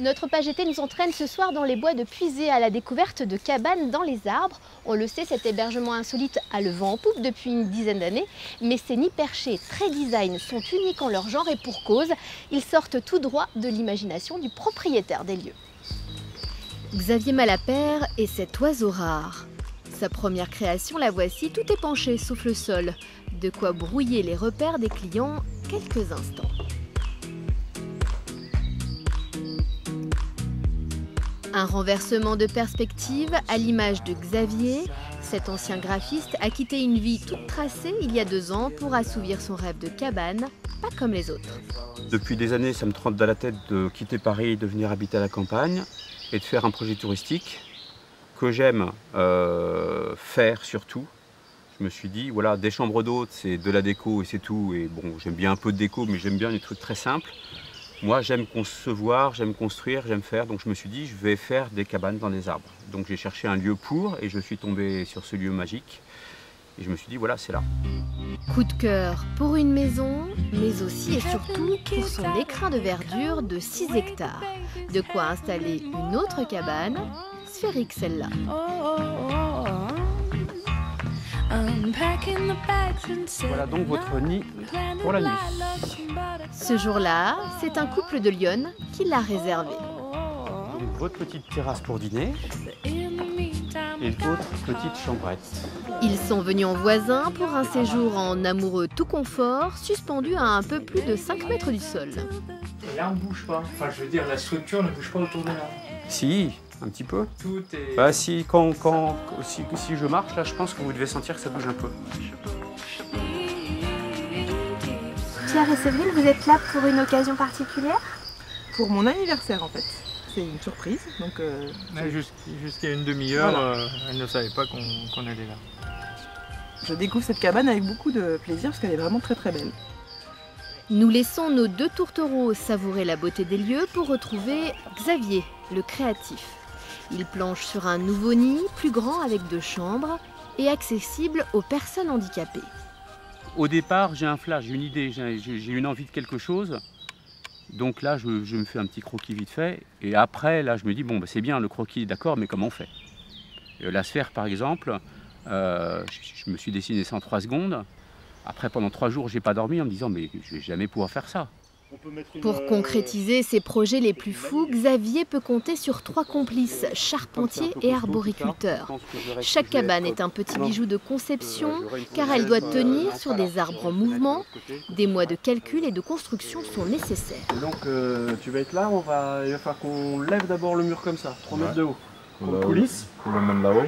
Notre page été nous entraîne ce soir dans les bois de Puisé à la découverte de cabanes dans les arbres. On le sait, cet hébergement insolite a le vent en poupe depuis une dizaine d'années, mais ces nids perchés très design sont uniques en leur genre et pour cause, ils sortent tout droit de l'imagination du propriétaire des lieux. Xavier Malapert est cet oiseau rare. Sa première création, la voici, tout est penché sauf le sol. De quoi brouiller les repères des clients quelques instants. Un renversement de perspective à l'image de Xavier. Cet ancien graphiste a quitté une vie toute tracée il y a 2 ans pour assouvir son rêve de cabane, pas comme les autres. Depuis des années, ça me trotte dans la tête de quitter Paris, de venir habiter à la campagne et de faire un projet touristique que j'aime faire surtout. Je me suis dit, voilà, des chambres d'hôtes, c'est de la déco et c'est tout. Et bon, j'aime bien un peu de déco, mais j'aime bien les trucs très simples. Moi, j'aime concevoir, j'aime construire, j'aime faire. Donc je me suis dit, je vais faire des cabanes dans les arbres. Donc j'ai cherché un lieu pour et je suis tombé sur ce lieu magique. Et je me suis dit, voilà, c'est là. Coup de cœur pour une maison, mais aussi et surtout pour son écrin de verdure de 6 hectares. De quoi installer une autre cabane, sphérique celle-là. Voilà donc votre nid pour la nuit. Ce jour-là, c'est un couple de lionnes qui l'a réservé. Donc votre petite terrasse pour dîner et votre petite chambrette. Ils sont venus en voisin pour un séjour en amoureux tout confort, suspendu à un peu plus de 5 mètres du sol. L'arbre ne bouge pas. Enfin, je veux dire, la structure ne bouge pas autour de l'arbre. Si, un petit peu. Tout est... Bah si je marche, là, je pense que vous devez sentir que ça bouge un peu. Pierre et Séverine, vous êtes là pour une occasion particulière? Pour mon anniversaire en fait. C'est une surprise. Donc, Jusqu'à une demi-heure, voilà. Elle ne savait pas qu'on allait là. Je découvre cette cabane avec beaucoup de plaisir parce qu'elle est vraiment très très belle. Nous laissons nos 2 tourtereaux savourer la beauté des lieux pour retrouver Xavier, le créatif. Il planche sur un nouveau nid, plus grand avec 2 chambres et accessible aux personnes handicapées. Au départ, j'ai un flash, j'ai une idée, j'ai une envie de quelque chose. Donc là, je me fais un petit croquis vite fait. Et après, là, je me dis, bon, bah, c'est bien le croquis, d'accord, mais comment on fait? La sphère, par exemple, je me suis dessiné ça en 3 secondes. Après, pendant 3 jours, j'ai pas dormi en me disant, mais je vais jamais pouvoir faire ça. Pour concrétiser ses projets les plus fous, Xavier peut compter sur 3 complices, charpentiers et arboriculteurs. Chaque cabane est un petit bijou de conception, car elle doit tenir sur des arbres en mouvement. Des mois de calcul et de construction sont nécessaires. Et donc, tu vas être là, il va falloir qu'on lève d'abord le mur comme ça, 3 mètres de haut. On coulisse. Ou même là-haut.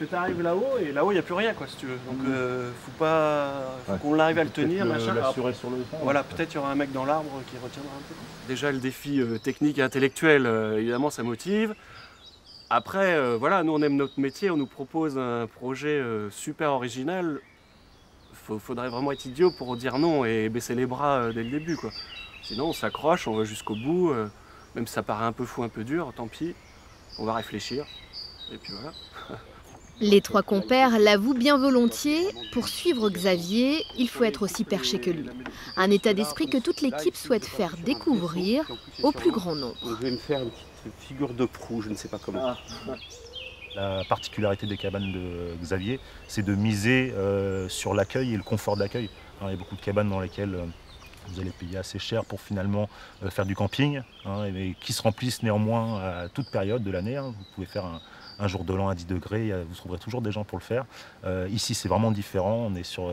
Que tu arrives là-haut, et là-haut, il n'y a plus rien, quoi, si tu veux. Donc, faut qu'on arrive à le tenir, machin. L'assurer sur le fond. Voilà, peut-être il y aura un mec dans l'arbre qui retiendra un peu. Déjà, le défi technique et intellectuel, évidemment, ça motive. Après, voilà, nous, on aime notre métier, on nous propose un projet super original. Faudrait vraiment être idiot pour dire non et baisser les bras dès le début, quoi. Sinon, on s'accroche, on va jusqu'au bout. Même si ça paraît un peu fou, un peu dur, tant pis. On va réfléchir. Et puis voilà. Les 3 compères l'avouent bien volontiers, pour suivre Xavier, il faut être aussi perché que lui. Un état d'esprit que toute l'équipe souhaite faire découvrir au plus grand nombre. Donc, je vais me faire une petite figure de proue, je ne sais pas comment. La particularité des cabanes de Xavier, c'est de miser sur l'accueil et le confort d'accueil. Il y a beaucoup de cabanes dans lesquelles vous allez payer assez cher pour finalement faire du camping, et qui se remplissent néanmoins à toute période de l'année. Vous pouvez faire un jour de l'an à 10 degrés, vous trouverez toujours des gens pour le faire. Ici, c'est vraiment différent. On est sur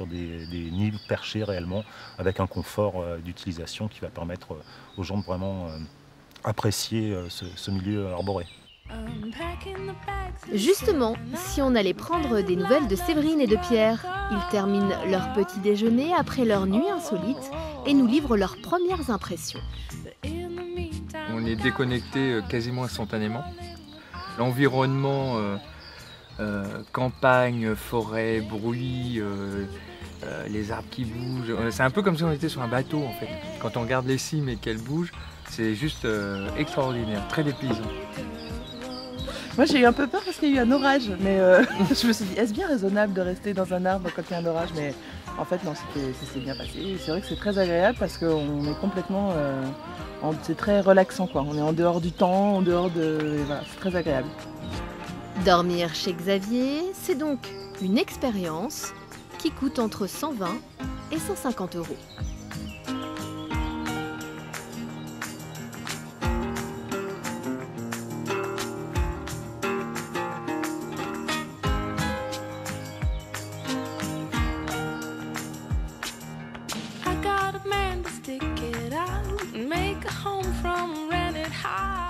des nids perchés réellement, avec un confort d'utilisation qui va permettre aux gens de vraiment apprécier ce milieu arboré. Justement, si on allait prendre des nouvelles de Séverine et de Pierre, ils terminent leur petit déjeuner après leur nuit insolite et nous livrent leurs premières impressions. On est déconnecté quasiment instantanément. L'environnement, campagne, forêt, bruit, les arbres qui bougent, c'est un peu comme si on était sur un bateau en fait. Quand on regarde les cimes et qu'elles bougent, c'est juste extraordinaire, très dépaysant. Moi j'ai eu un peu peur parce qu'il y a eu un orage, mais je me suis dit, est-ce bien raisonnable de rester dans un arbre quand il y a un orage? Mais En fait, non, ça s'est bien passé. Et c'est vrai que c'est très agréable parce qu'on est complètement... c'est très relaxant, quoi. On est en dehors du temps, en dehors de... et voilà, c'est très agréable. Dormir chez Xavier, c'est donc une expérience qui coûte entre 120 et 150 €. I got a man to stick it out and make a home from rented house.